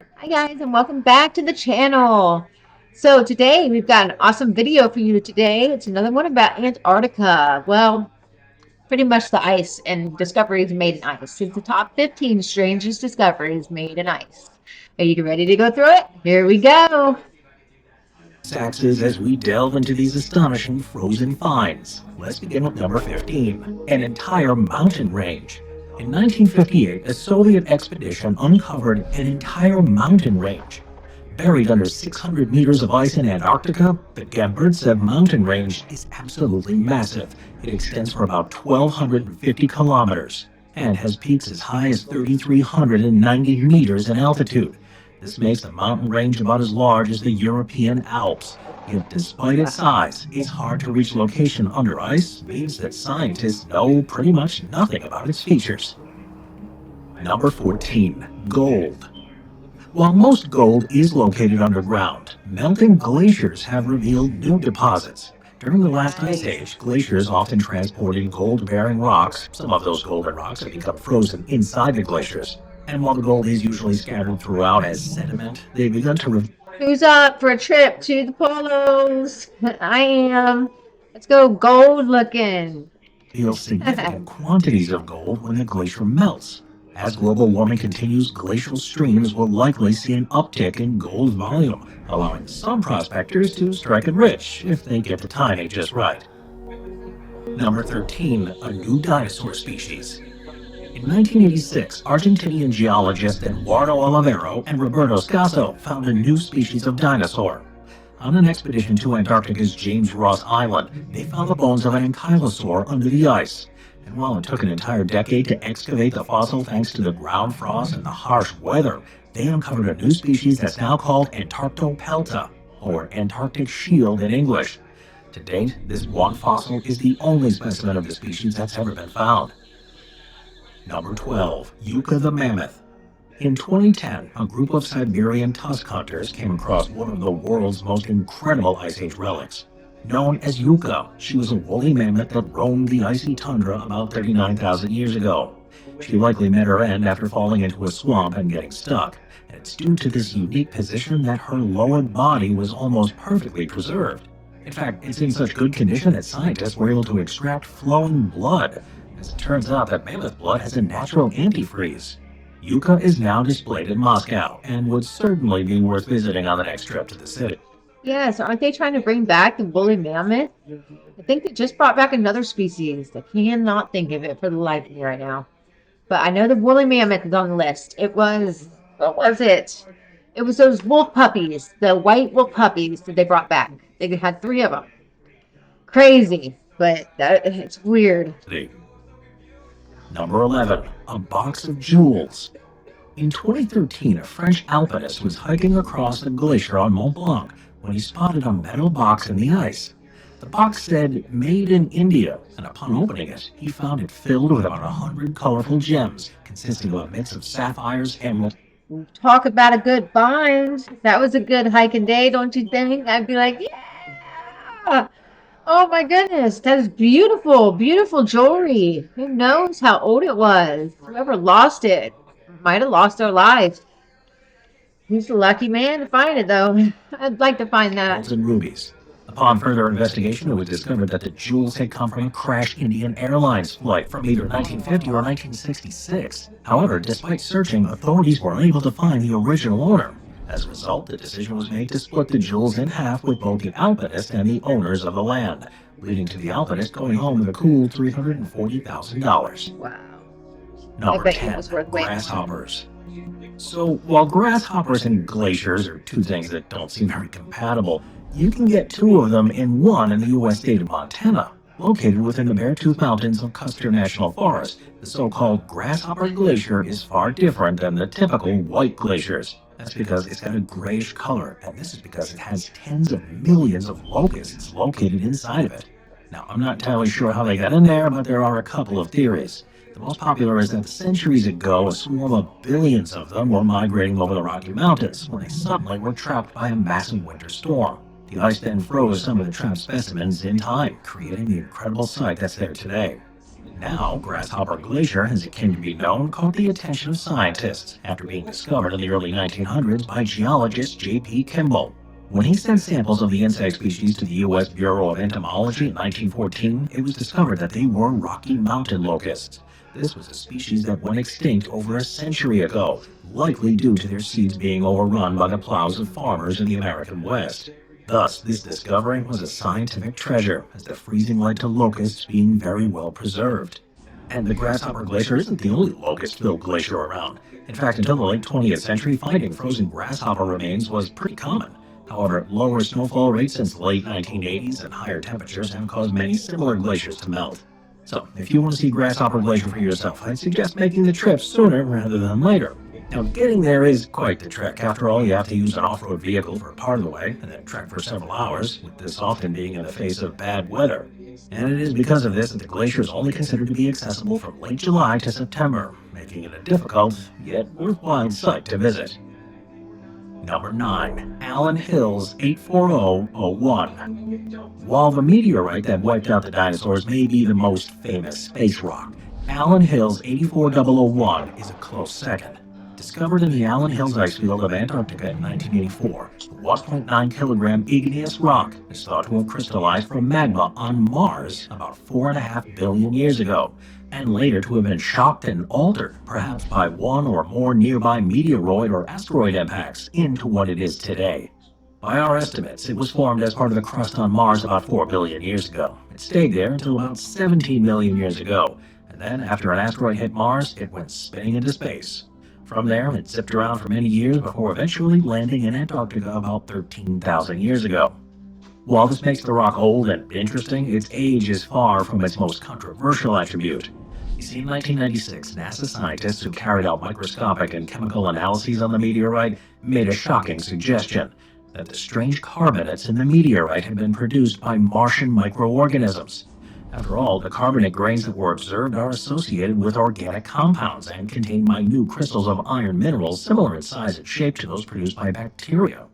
Hi guys, and welcome back to the channel. So today we've got an awesome video for you today. It's another one about Antarctica. Well, pretty much the ice and discoveries made in ice. It's the top 15 strangest discoveries made in ice. Are you ready to go through it? Here we go. Axes as we delve into these astonishing frozen finds. Let's begin with number 15, an entire mountain range. In 1958, a Soviet expedition uncovered an entire mountain range. Buried under 600 meters of ice in Antarctica, the Gamburtsev mountain range is absolutely massive. It extends for about 1,250 kilometers and has peaks as high as 3,390 meters in altitude. This makes the mountain range about as large as the European Alps. Yet despite its size, its hard to reach location under ice means that scientists know pretty much nothing about its features. Number 14. Gold. While most gold is located underground, melting glaciers have revealed new deposits. During the last ice age, glaciers often transported gold-bearing rocks. Some of those golden rocks have become frozen inside the glaciers. And while the gold is usually scattered throughout as sediment, they've begun to Who's up for a trip to the polos? I am. Let's go gold looking. reveal significant quantities of gold when the glacier melts. As global warming continues, glacial streams will likely see an uptick in gold volume, allowing some prospectors to strike it rich if they get the timing just right. Number 13. A new dinosaur species. In 1986, Argentinian geologists Eduardo Olivero and Roberto Scasso found a new species of dinosaur. On an expedition to Antarctica's James Ross Island, they found the bones of an ankylosaur under the ice. And while it took an entire decade to excavate the fossil thanks to the ground frost and the harsh weather, they uncovered a new species that's now called Antarctopelta, or Antarctic shield in English. To date, this one fossil is the only specimen of the species that's ever been found. Number 12. Yucca the mammoth. In 2010, a group of Siberian tusk hunters came across one of the world's most incredible Ice Age relics. Known as Yucca, she was a woolly mammoth that roamed the icy tundra about 39,000 years ago. She likely met her end after falling into a swamp and getting stuck, and it's due to this unique position that her lower body was almost perfectly preserved. In fact, it's in such good condition that scientists were able to extract flowing blood. As it turns out, that mammoth blood has a natural antifreeze. Yucca is now displayed in Moscow and would certainly be worth visiting on the next trip to the city. Yes, aren't they trying to bring back the woolly mammoth? I think they just brought back another species. I cannot think of it for the life of me right now. But I know the woolly mammoth is on the list. What was it? It was those wolf puppies, the white wolf puppies that they brought back. They had three of them. Crazy, but it's weird. Number 11. A box of jewels. In 2013, a French alpinist was hiking across the glacier on Mont Blanc when he spotted a metal box in the ice. The box said, "Made in India," and upon opening it, he found it filled with about 100 colorful gems, consisting of a mix of sapphires, emeralds, Talk about a good find. That was a good hiking day, don't you think? I'd be like, yeah. Oh my goodness, that is beautiful, beautiful jewelry. Who knows how old it was? Whoever lost it might have lost their lives. He's the lucky man to find it, though. I'd like to find that. and rubies. Upon further investigation, it was discovered that the jewels had come from a crashed Indian Airlines flight from either 1950 or 1966. However, despite searching, authorities were unable to find the original owner. As a result, the decision was made to split the jewels in half with both the alpinist and the owners of the land, leading to the alpinist going home with a cool $340,000. Wow. Number bet you it 10. was worth waiting. Grasshoppers. So, while grasshoppers and glaciers are two things that don't seem very compatible, you can get two of them in one in the U.S. state of Montana. Located within the Beartooth Mountains of Custer National Forest, the so-called Grasshopper Glacier is far different than the typical white glaciers. That's because it's got a grayish color, and this is because it has tens of millions of locusts located inside of it. Now, I'm not entirely sure how they got in there, but there are a couple of theories. The most popular is that centuries ago, a swarm of billions of them were migrating over the Rocky Mountains when they suddenly were trapped by a massive winter storm. The ice then froze some of the trapped specimens in time, creating the incredible sight that's there today. Now, Grasshopper Glacier, as it came to be known, caught the attention of scientists after being discovered in the early 1900s by geologist J.P. Kimball. When he sent samples of the insect species to the U.S. Bureau of Entomology in 1914, it was discovered that they were Rocky Mountain locusts. This was a species that went extinct over a century ago, likely due to their seeds being overrun by the plows of farmers in the American West. Thus, this discovery was a scientific treasure, as the freezing led to locusts being very well preserved. And the Grasshopper Glacier isn't the only locust-filled glacier around. In fact, until the late 20th century, finding frozen grasshopper remains was pretty common. However, lower snowfall rates since the late 1980s and higher temperatures have caused many similar glaciers to melt. So, if you want to see Grasshopper Glacier for yourself, I'd suggest making the trip sooner rather than later. Now, getting there is quite the trek. After all, you have to use an off-road vehicle for part of the way, and then trek for several hours, with this often being in the face of bad weather. And it is because of this that the glacier is only considered to be accessible from late July to September, making it a difficult, yet worthwhile site to visit. Number 9. Allen Hills 84001. While the meteorite that wiped out the dinosaurs may be the most famous space rock, Allen Hills 84001 is a close second. Discovered in the Allen Hills ice field of Antarctica in 1984, the 1.9 kilogram igneous rock is thought to have crystallized from magma on Mars about 4.5 billion years ago, and later to have been shocked and altered, perhaps by one or more nearby meteoroid or asteroid impacts, into what it is today. By our estimates, it was formed as part of the crust on Mars about 4 billion years ago. It stayed there until about 17 million years ago, and then after an asteroid hit Mars, it went spinning into space. From there, it zipped around for many years before eventually landing in Antarctica about 13,000 years ago. While this makes the rock old and interesting, its age is far from its most controversial attribute. You see, in 1996, NASA scientists who carried out microscopic and chemical analyses on the meteorite made a shocking suggestion that the strange carbonates in the meteorite had been produced by Martian microorganisms. After all, the carbonate grains that were observed are associated with organic compounds and contain minute crystals of iron minerals similar in size and shape to those produced by bacteria.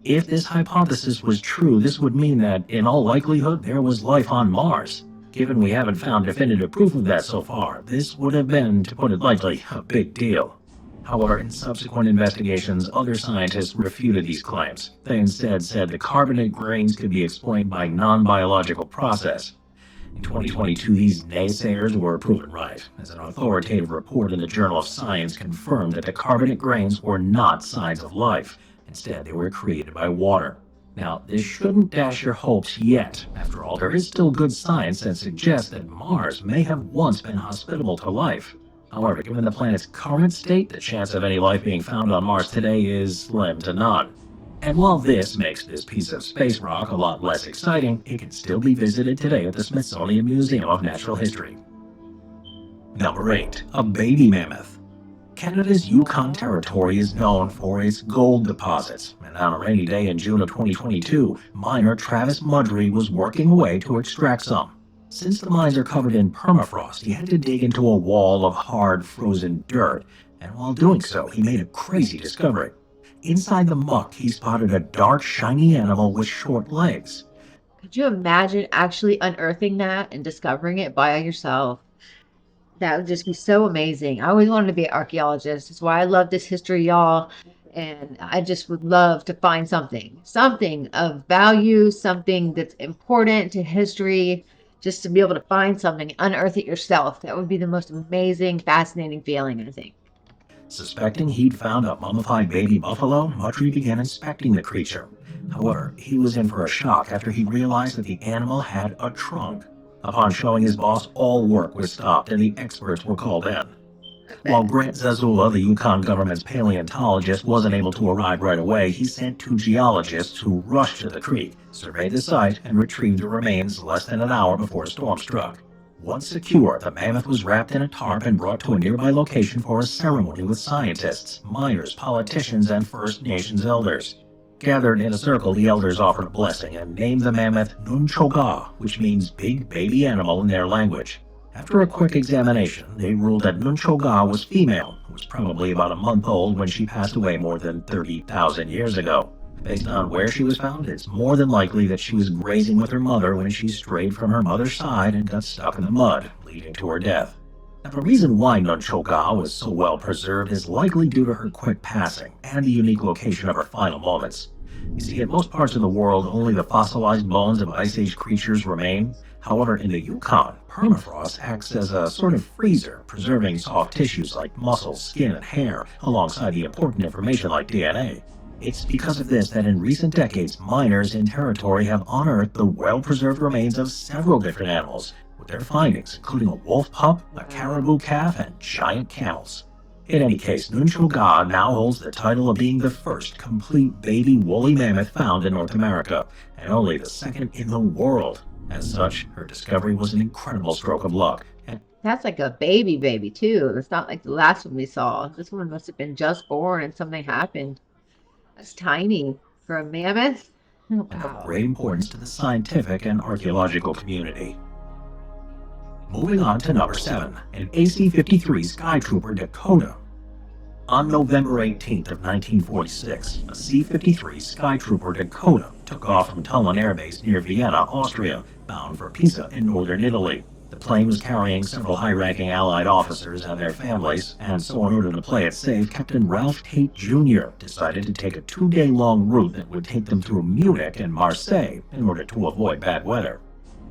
If this hypothesis was true, this would mean that, in all likelihood, there was life on Mars. Given we haven't found definitive proof of that so far, this would have been, to put it lightly, a big deal. However, in subsequent investigations, other scientists refuted these claims. They instead said the carbonate grains could be explained by non-biological process. In 2022, these naysayers were proven right, as an authoritative report in the Journal of Science confirmed that the carbonate grains were not signs of life. Instead, they were created by water. Now, this shouldn't dash your hopes yet. After all, there is still good science that suggests that Mars may have once been hospitable to life. However, given the planet's current state, the chance of any life being found on Mars today is slim to none. And while this makes this piece of space rock a lot less exciting, it can still be visited today at the Smithsonian Museum of Natural History. Number 8. A baby mammoth. Canada's Yukon Territory is known for its gold deposits, and on a rainy day in June of 2022, miner Travis Mudry was working away to extract some. Since the mines are covered in permafrost, he had to dig into a wall of hard, frozen dirt, and while doing so, he made a crazy discovery. Inside the muck, he spotted a dark, shiny animal with short legs. Could you imagine actually unearthing that and discovering it by yourself? That would just be so amazing. I always wanted to be an archaeologist. That's why I love this history, y'all. And I just would love to find something of value, something that's important to history, just to be able to find something, unearth it yourself. That would be the most amazing, fascinating feeling, I think. Suspecting he'd found a mummified baby buffalo, Mudry began inspecting the creature. However, he was in for a shock after he realized that the animal had a trunk. Upon showing his boss, all work was stopped and the experts were called in. While Grant Zazula, the Yukon government's paleontologist, wasn't able to arrive right away, he sent 2 geologists who rushed to the creek, surveyed the site, and retrieved the remains less than an hour before a storm struck. Once secure, the mammoth was wrapped in a tarp and brought to a nearby location for a ceremony with scientists, miners, politicians, and First Nations elders. Gathered in a circle, the elders offered a blessing and named the mammoth Nunchoga, which means big baby animal in their language. After a quick examination, they ruled that Nunchoga was female, who was probably about a month old when she passed away more than 30,000 years ago. Based on where she was found, it's more than likely that she was grazing with her mother when she strayed from her mother's side and got stuck in the mud, leading to her death. Now, the reason why Nunchoga was so well preserved is likely due to her quick passing and the unique location of her final moments. You see, in most parts of the world, only the fossilized bones of Ice Age creatures remain. However, in the Yukon, permafrost acts as a sort of freezer, preserving soft tissues like muscles, skin, and hair, alongside the important information like DNA. It's because of this that in recent decades, miners in territory have unearthed the well-preserved remains of several different animals, with their findings including a wolf pup, a caribou calf, and giant camels. In any case, Nunchoga now holds the title of being the first complete baby woolly mammoth found in North America, and only the second in the world. As such, her discovery was an incredible stroke of luck. That's like a baby too. It's not like the last one we saw. This one must have been just born and something happened. That's tiny for a mammoth. Oh, And of wow. great importance to the scientific and archaeological community. Moving on to number 7, an AC-53 Sky Trooper Dakota. On November 18th of 1946, a C-53 Sky Trooper Dakota took off from Tulln Air Base near Vienna, Austria, bound for Pisa in northern Italy. The plane was carrying several high-ranking Allied officers and their families, and so in order to play it safe, Captain Ralph Tate Jr. decided to take a 2-day-long route that would take them through Munich and Marseille in order to avoid bad weather.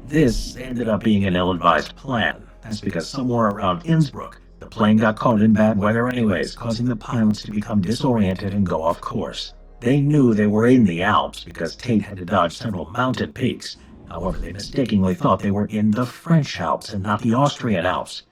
This ended up being an ill-advised plan. That's because somewhere around Innsbruck, the plane got caught in bad weather anyways, causing the pilots to become disoriented and go off course. They knew they were in the Alps because Tate had to dodge several mountain peaks. However, they mistakenly thought they were in the French Alps and not the Austrian Alps.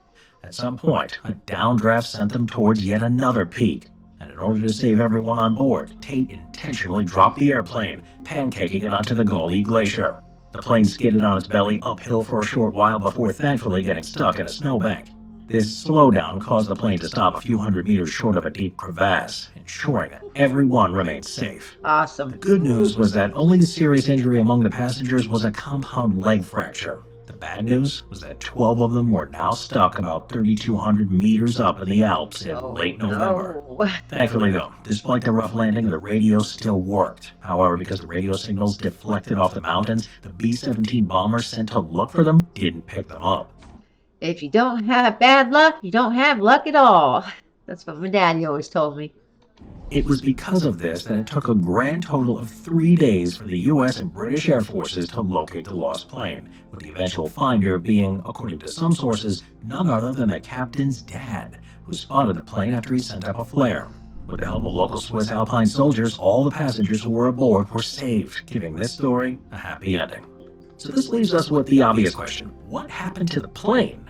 At some point, a downdraft sent them towards yet another peak, and in order to save everyone on board, Tate intentionally dropped the airplane, pancaking it onto the Goli Glacier. The plane skidded on its belly uphill for a short while before thankfully getting stuck in a snowbank. This slowdown caused the plane to stop a few hundred meters short of a deep crevasse, ensuring that everyone remained safe. Awesome. The good news was that only the serious injury among the passengers was a compound leg fracture. The bad news was that 12 of them were now stuck about 3,200 meters up in the Alps in late November. No. Thankfully though, despite the rough landing, the radio still worked. However, because the radio signals deflected off the mountains, the B-17 bomber sent to look for them didn't pick them up. If you don't have bad luck, you don't have luck at all. That's what my daddy always told me. It was because of this that it took a grand total of 3 days for the U.S. and British Air Forces to locate the lost plane, with the eventual finder being, according to some sources, none other than the captain's dad, who spotted the plane after he sent up a flare. With the help of local Swiss Alpine soldiers, all the passengers who were aboard were saved, giving this story a happy ending. So this leaves us with the obvious question: what happened to the plane?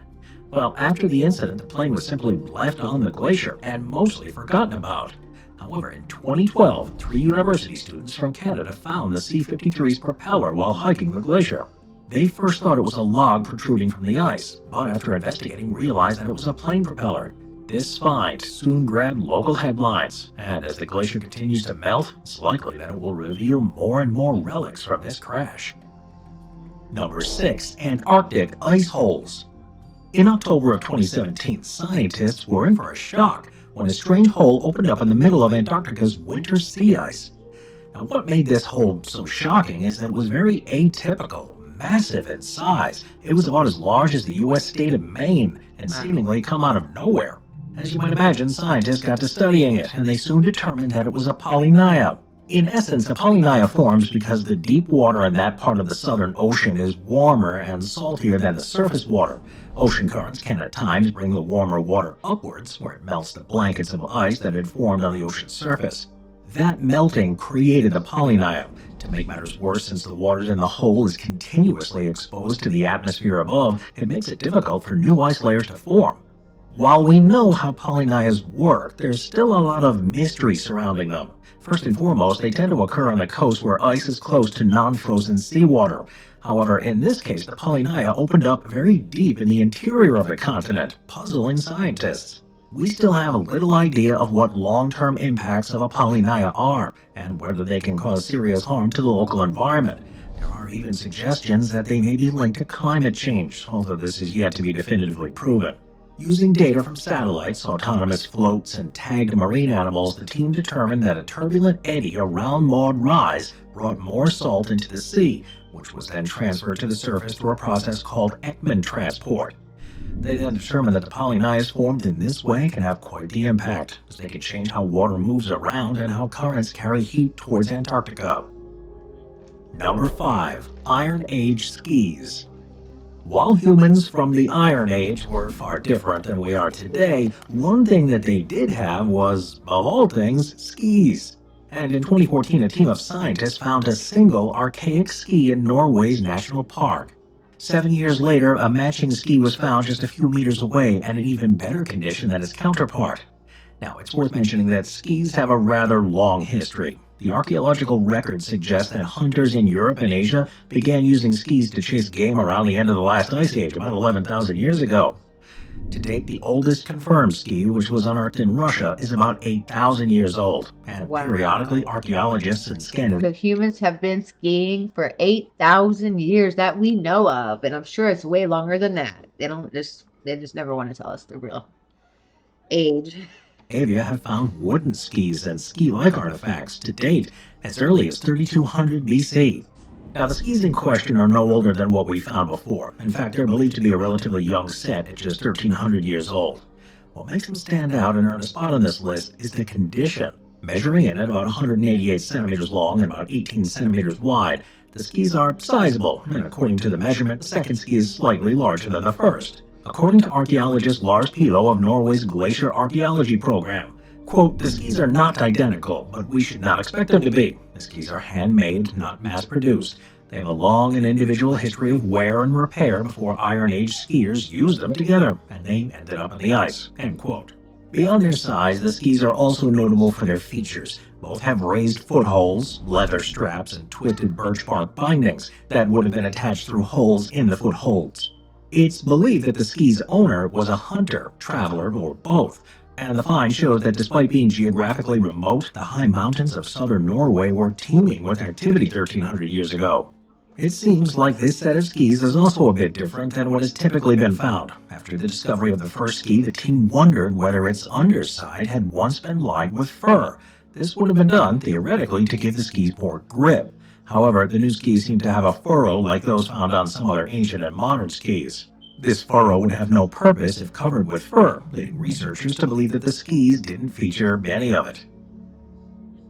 Well, after the incident, the plane was simply left on the glacier and mostly forgotten about. However, in 2012, 3 university students from Canada found the C-53's propeller while hiking the glacier. They first thought it was a log protruding from the ice, but after investigating realized that it was a plane propeller. This find soon grabbed local headlines, and as the glacier continues to melt, it's likely that it will reveal more and more relics from this crash. Number 6. Antarctic ice holes. In October of 2017, scientists were in for a shock when a strange hole opened up in the middle of Antarctica's winter sea ice. Now, what made this hole so shocking is that it was very atypical, massive in size. It was about as large as the U.S. state of Maine and seemingly come out of nowhere. As you might imagine, scientists got to studying it, and they soon determined that it was a polynya. In essence, a polynya forms because the deep water in that part of the Southern Ocean is warmer and saltier than the surface water. Ocean currents can at times bring the warmer water upwards, where it melts the blankets of ice that had formed on the ocean's surface. That melting created the polynya. To make matters worse, since the water in the hole is continuously exposed to the atmosphere above, it makes it difficult for new ice layers to form. While we know how polynyas work, there's still a lot of mystery surrounding them. First and foremost, they tend to occur on the coast where ice is close to non-frozen seawater. However, in this case, the polynya opened up very deep in the interior of the continent, puzzling scientists. We still have little idea of what long-term impacts of a polynya are, and whether they can cause serious harm to the local environment. There are even suggestions that they may be linked to climate change, although this is yet to be definitively proven. Using data from satellites, autonomous floats, and tagged marine animals, the team determined that a turbulent eddy around Maud Rise brought more salt into the sea, which was then transferred to the surface through a process called Ekman transport. They then determined that the polynias formed in this way can have quite the impact, as they can change how water moves around and how currents carry heat towards Antarctica. Number 5. Iron Age skis. While humans from the Iron Age were far different than we are today, one thing that they did have was, of all things, skis. And in 2014, a team of scientists found a single archaic ski in Norway's national park. 7 years later, a matching ski was found just a few meters away and in even better condition than its counterpart. Now, it's worth mentioning that skis have a rather long history. The archaeological record suggests that hunters in Europe and Asia began using skis to chase game around the end of the last ice age, about 11,000 years ago. To date, the oldest confirmed ski, which was unearthed in Russia, is about 8,000 years old, and Wow. periodically archaeologists in Scandinavia. The humans have been skiing for 8,000 years that we know of, and I'm sure it's way longer than that. They just never want to tell us the real age. Have found wooden skis and ski-like artifacts to date as early as 3200 BC. Now, the skis in question are no older than what we found before. In fact, they're believed to be a relatively young set at just 1,300 years old. What makes them stand out and earn a spot on this list is the condition. Measuring in at about 188 centimeters long and about 18 centimeters wide, the skis are sizable, and according to the measurement, the second ski is slightly larger than the first. According to archaeologist Lars Pilo of Norway's Glacier Archaeology Program, quote, "The skis are not identical, but we should not expect them to be. The skis are handmade, not mass-produced. They have a long and individual history of wear and repair before Iron Age skiers used them together, and they ended up in the ice," end quote. Beyond their size, the skis are also notable for their features. Both have raised footholds, leather straps, and twisted birch bark bindings that would have been attached through holes in the footholds. It's believed that the ski's owner was a hunter, traveler, or both, and the find shows that despite being geographically remote, the high mountains of southern Norway were teeming with activity 1,300 years ago. It seems like this set of skis is also a bit different than what has typically been found. After the discovery of the first ski, the team wondered whether its underside had once been lined with fur. This would have been done, theoretically, to give the skis more grip. However, the new skis seem to have a furrow like those found on some other ancient and modern skis. This furrow would have no purpose if covered with fur, leading researchers to believe that the skis didn't feature any of it.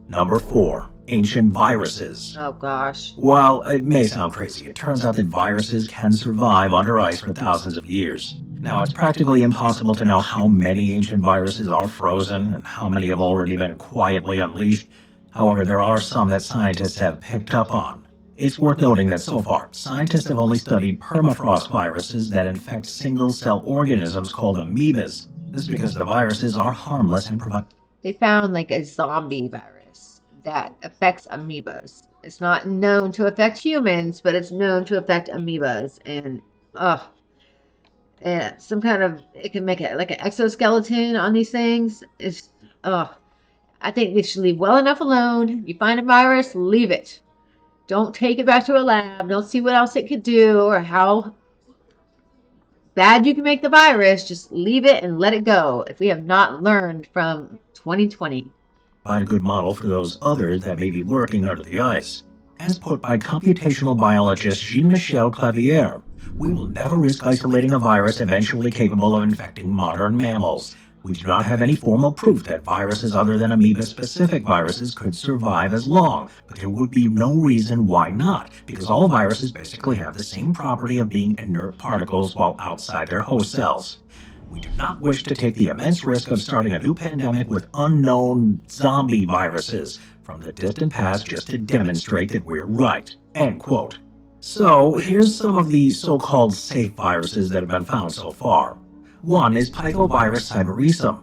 Number 4. Ancient viruses. Oh gosh. While it may sound crazy, it turns out that viruses can survive under ice for thousands of years. Now, it's practically impossible to know how many ancient viruses are frozen and how many have already been quietly unleashed. However, there are some that scientists have picked up on. It's worth noting that so far, scientists have only studied permafrost viruses that infect single-cell organisms called amoebas. This is because the viruses are harmless and provide... They found like a zombie virus that affects amoebas. It's not known to affect humans, but it's known to affect amoebas. And, some kind of, it can make it like an exoskeleton on these things. I think they should leave well enough alone. You find a virus, leave it. Don't take it back to a lab. Don't see what else it could do or how bad you can make the virus. Just leave it and let it go if we have not learned from 2020. A good model for those others that may be lurking under the ice. As put by computational biologist Jean-Michel Clavier, we will never risk isolating a virus eventually capable of infecting modern mammals. We do not have any formal proof that viruses other than amoeba-specific viruses could survive as long, but there would be no reason why not, because all viruses basically have the same property of being inert particles while outside their host cells. We do not wish to take the immense risk of starting a new pandemic with unknown zombie viruses from the distant past just to demonstrate that we're right. End quote. So, here's some of the so-called safe viruses that have been found so far. One is Picovirus cyberisum.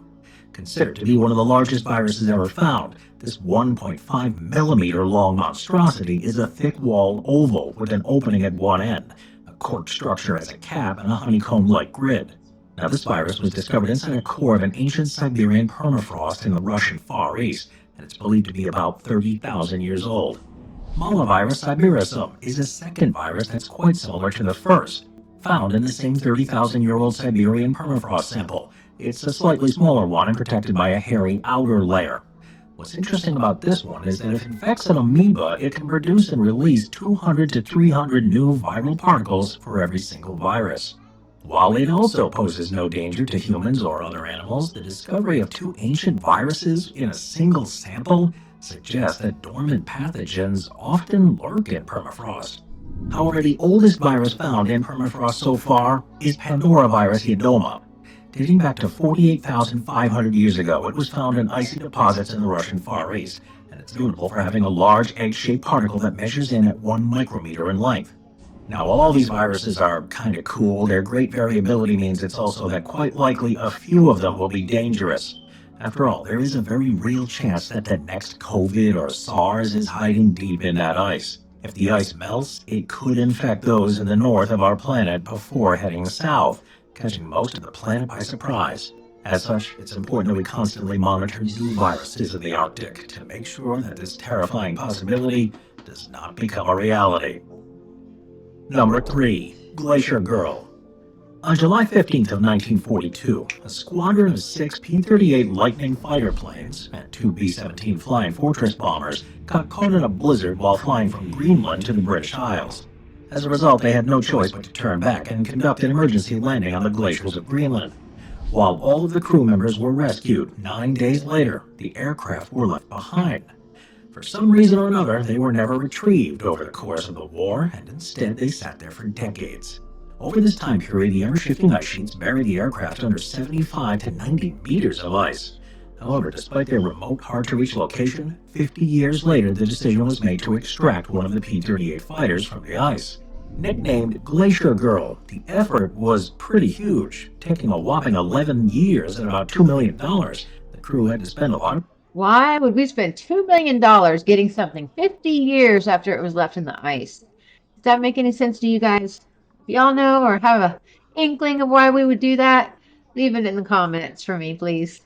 Considered to be one of the largest viruses ever found, this 1.5 millimeter long monstrosity is a thick-walled oval with an opening at one end, a cork structure as a cap, and a honeycomb-like grid. Now, this virus was discovered inside a core of an ancient Siberian permafrost in the Russian Far East, and it's believed to be about 30,000 years old. Malavirus cyberisum is a second virus that's quite similar to the first, found in the same 30,000-year-old Siberian permafrost sample. It's a slightly smaller one and protected by a hairy outer layer. What's interesting about this one is that if it infects an amoeba, it can produce and release 200 to 300 new viral particles for every single virus. While it also poses no danger to humans or other animals, the discovery of two ancient viruses in a single sample suggests that dormant pathogens often lurk in permafrost. However, the oldest virus found in permafrost so far is Pandoravirus hedoma. Dating back to 48,500 years ago, it was found in icy deposits in the Russian Far East, and it's notable for having a large egg-shaped particle that measures in at 1 micrometer in length. Now, while all these viruses are kind of cool, their great variability means it's also that quite likely a few of them will be dangerous. After all, there is a very real chance that the next COVID or SARS is hiding deep in that ice. If the ice melts, it could infect those in the north of our planet before heading south, catching most of the planet by surprise. As such, it's important that we constantly monitor new viruses in the Arctic to make sure that this terrifying possibility does not become a reality. Number 3. Glacier Girl. On July 15th of 1942, a squadron of 6 P-38 Lightning fighter planes and 2 B-17 Flying Fortress bombers got caught in a blizzard while flying from Greenland to the British Isles. As a result, they had no choice but to turn back and conduct an emergency landing on the glaciers of Greenland. While all of the crew members were rescued, 9 days later, the aircraft were left behind. For some reason or another, they were never retrieved over the course of the war, and instead they sat there for decades. Over this time period, the ever-shifting ice sheets buried the aircraft under 75 to 90 meters of ice. However, despite their remote, hard-to-reach location, 50 years later the decision was made to extract one of the P-38 fighters from the ice. Nicknamed Glacier Girl, the effort was pretty huge, taking a whopping 11 years and about $2 million. The crew had to spend a lot. Why would we spend $2 million getting something 50 years after it was left in the ice? Does that make any sense to you guys? If y'all know or have a inkling of why we would do that, leave it in the comments for me, please.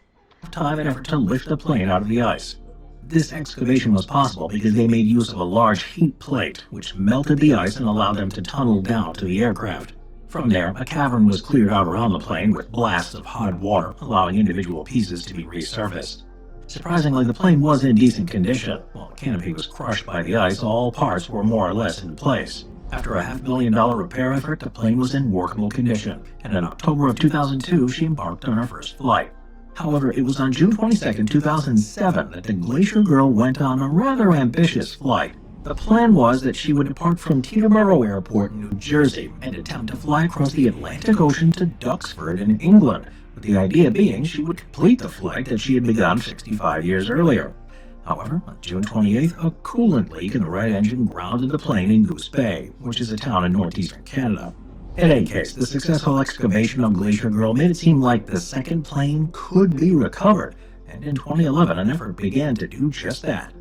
Time and effort to lift the plane out of the ice. This excavation was possible because they made use of a large heat plate, which melted the ice and allowed them to tunnel down to the aircraft. From there, a cavern was cleared out around the plane with blasts of hot water, allowing individual pieces to be resurfaced. Surprisingly, the plane was in decent condition. While the canopy was crushed by the ice, all parts were more or less in place. After a $500,000 repair effort, the plane was in workable condition, and in October of 2002, she embarked on her first flight. However, it was on June 22, 2007 that the Glacier Girl went on a rather ambitious flight. The plan was that she would depart from Teterboro Airport in New Jersey and attempt to fly across the Atlantic Ocean to Duxford in England, with the idea being she would complete the flight that she had begun 65 years earlier. However, on June 28th, a coolant leak in the right engine grounded the plane in Goose Bay, which is a town in northeastern Canada. In any case, the successful excavation of Glacier Girl made it seem like the second plane could be recovered, and in 2011 an effort began to do just that.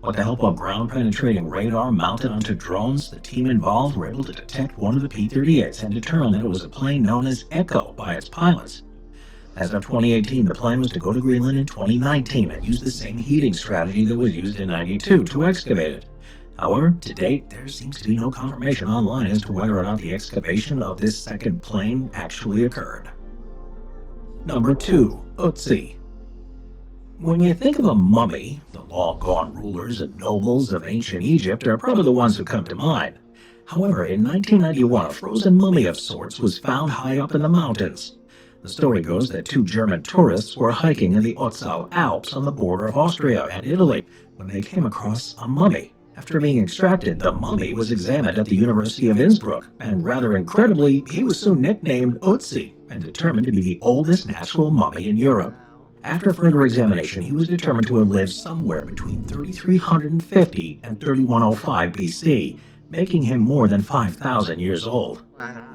With the help of ground-penetrating radar mounted onto drones, the team involved were able to detect one of the P-38s and determine that it was a plane known as Echo by its pilots. As of 2018, the plan was to go to Greenland in 2019 and use the same heating strategy that was used in '92 to excavate it. However, to date, there seems to be no confirmation online as to whether or not the excavation of this second plane actually occurred. Number 2. Ötzi. When you think of a mummy, the long-gone rulers and nobles of ancient Egypt are probably the ones who come to mind. However, in 1991, a frozen mummy of sorts was found high up in the mountains. The story goes that 2 German tourists were hiking in the Ötztal Alps on the border of Austria and Italy when they came across a mummy. After being extracted, the mummy was examined at the University of Innsbruck, and rather incredibly, he was soon nicknamed Ötzi and determined to be the oldest natural mummy in Europe. After further examination, he was determined to have lived somewhere between 3350 and 3105 BC, making him more than 5,000 years old.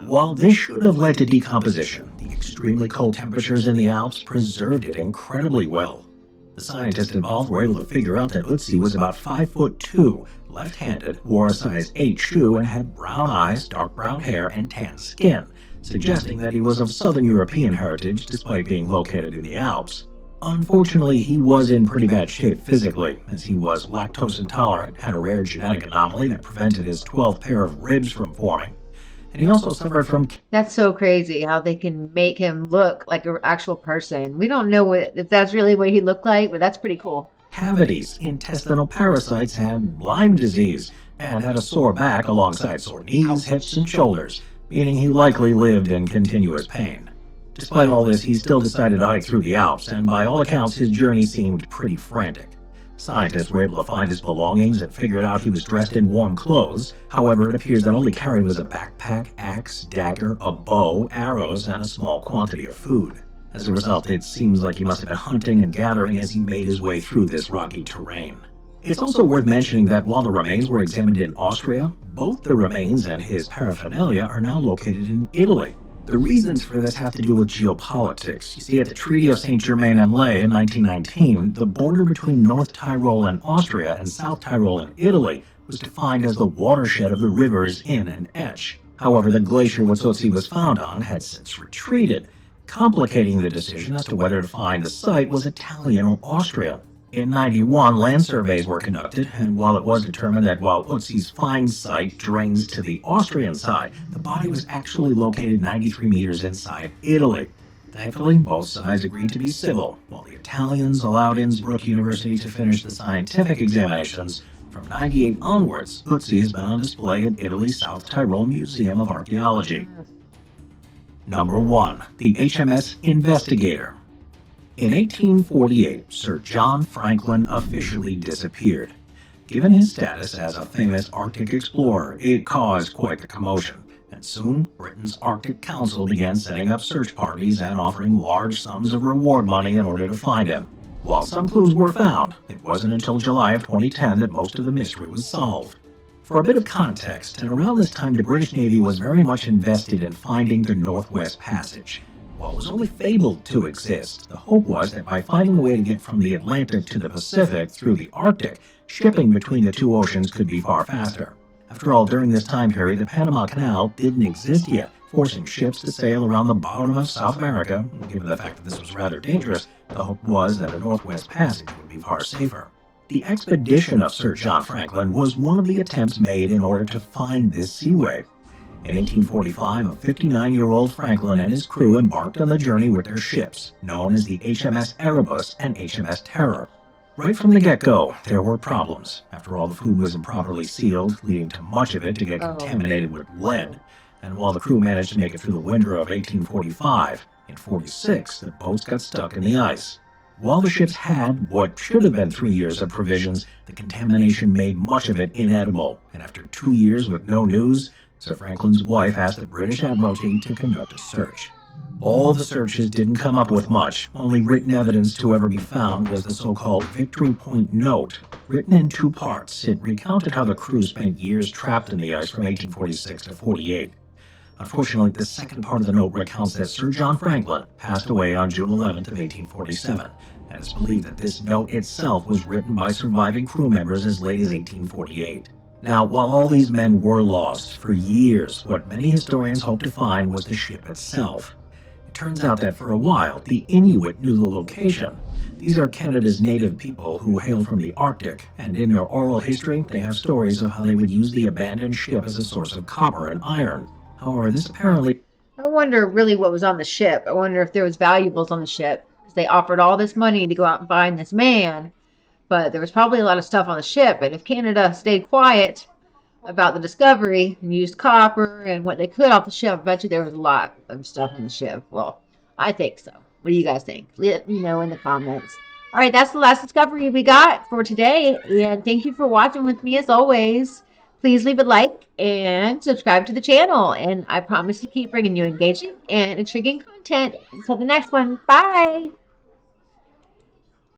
While this should have led to decomposition, the extremely cold temperatures in the Alps preserved it incredibly well. The scientists involved were able to figure out that Ötzi was about 5'2", left-handed, wore a size 8 shoe, and had brown eyes, dark brown hair, and tan skin, suggesting that he was of Southern European heritage despite being located in the Alps. Unfortunately, he was in pretty bad shape physically, as he was lactose intolerant, had a rare genetic anomaly that prevented his 12th pair of ribs from forming, and he also suffered from... That's so crazy how they can make him look like an actual person. We don't know if that's really what he looked like, but that's pretty cool. Cavities, intestinal parasites, had Lyme disease, and had a sore back alongside sore knees, hips, and shoulders. meaning he likely lived in continuous pain. Despite all this, he still decided to hike through the Alps, and by all accounts, his journey seemed pretty frantic. Scientists were able to find his belongings and figured out he was dressed in warm clothes. However, it appears that all he carried was a backpack, axe, dagger, a bow, arrows, and a small quantity of food. As a result, it seems like he must have been hunting and gathering as he made his way through this rocky terrain. It's also worth mentioning that while the remains were examined in Austria, both the remains and his paraphernalia are now located in Italy. The reasons for this have to do with geopolitics. You see, at the Treaty of Saint-Germain-en-Laye in 1919, the border between North Tyrol and Austria and South Tyrol and Italy was defined as the watershed of the rivers Inn and Etsch. However, the glacier Wazotzi was found on had since retreated. Complicating the decision as to whether to find the site was Italian or Austrian. In 91, land surveys were conducted, and while it was determined that while Utzi's find site drains to the Austrian side, the body was actually located 93 meters inside Italy. Thankfully, both sides agreed to be civil, while the Italians allowed Innsbruck University to finish the scientific examinations. From 98 onwards, Utzi has been on display at Italy's South Tyrol Museum of Archaeology. Number 1. The HMS Investigator. In 1848, Sir John Franklin officially disappeared. Given his status as a famous Arctic explorer, it caused quite the commotion, and soon Britain's Arctic Council began setting up search parties and offering large sums of reward money in order to find him. While some clues were found, it wasn't until July of 2010 that most of the mystery was solved. For a bit of context, and around this time the British Navy was very much invested in finding the Northwest Passage. While it was only fabled to exist, the hope was that by finding a way to get from the Atlantic to the Pacific through the Arctic, shipping between the two oceans could be far faster. After all, during this time period, the Panama Canal didn't exist yet, forcing ships to sail around the bottom of South America. Given the fact that this was rather dangerous, the hope was that a Northwest Passage would be far safer. The expedition of Sir John Franklin was one of the attempts made in order to find this seaway. In 1845, a 59-year-old Franklin and his crew embarked on the journey with their ships, known as the HMS Erebus and HMS Terror. Right from the get-go, there were problems. After all, the food was improperly sealed, leading to much of it to get contaminated with lead. And while the crew managed to make it through the winter of 1845, in 46, the boats got stuck in the ice. While the ships had what should have been 3 years of provisions, the contamination made much of it inedible, and after 2 years with no news, Sir Franklin's wife asked the British Admiralty to conduct a search. All the searches didn't come up with much. Only written evidence to ever be found was the so-called Victory Point Note. Written in 2 parts, it recounted how the crew spent years trapped in the ice from 1846 to 48. Unfortunately, the second part of the note recounts that Sir John Franklin passed away on June 11th of 1847, and it's believed that this note itself was written by surviving crew members as late as 1848. Now, while all these men were lost for years, what many historians hope to find was the ship itself. It turns out that for a while, the Inuit knew the location. These are Canada's native people who hail from the Arctic, and in their oral history, they have stories of how they would use the abandoned ship as a source of copper and iron. However, this apparently... I wonder really what was on the ship. I wonder if there was valuables on the ship. They offered all this money to go out and find this man, but there was probably a lot of stuff on the ship. And if Canada stayed quiet about the discovery and used copper and what they could off the ship, I bet you there was a lot of stuff on the ship. Well, I think so. What do you guys think? Let me know in the comments. All right, that's the last discovery we got for today. And thank you for watching with me as always. Please leave a like and subscribe to the channel. And I promise to keep bringing you engaging and intriguing content. Until the next one, bye.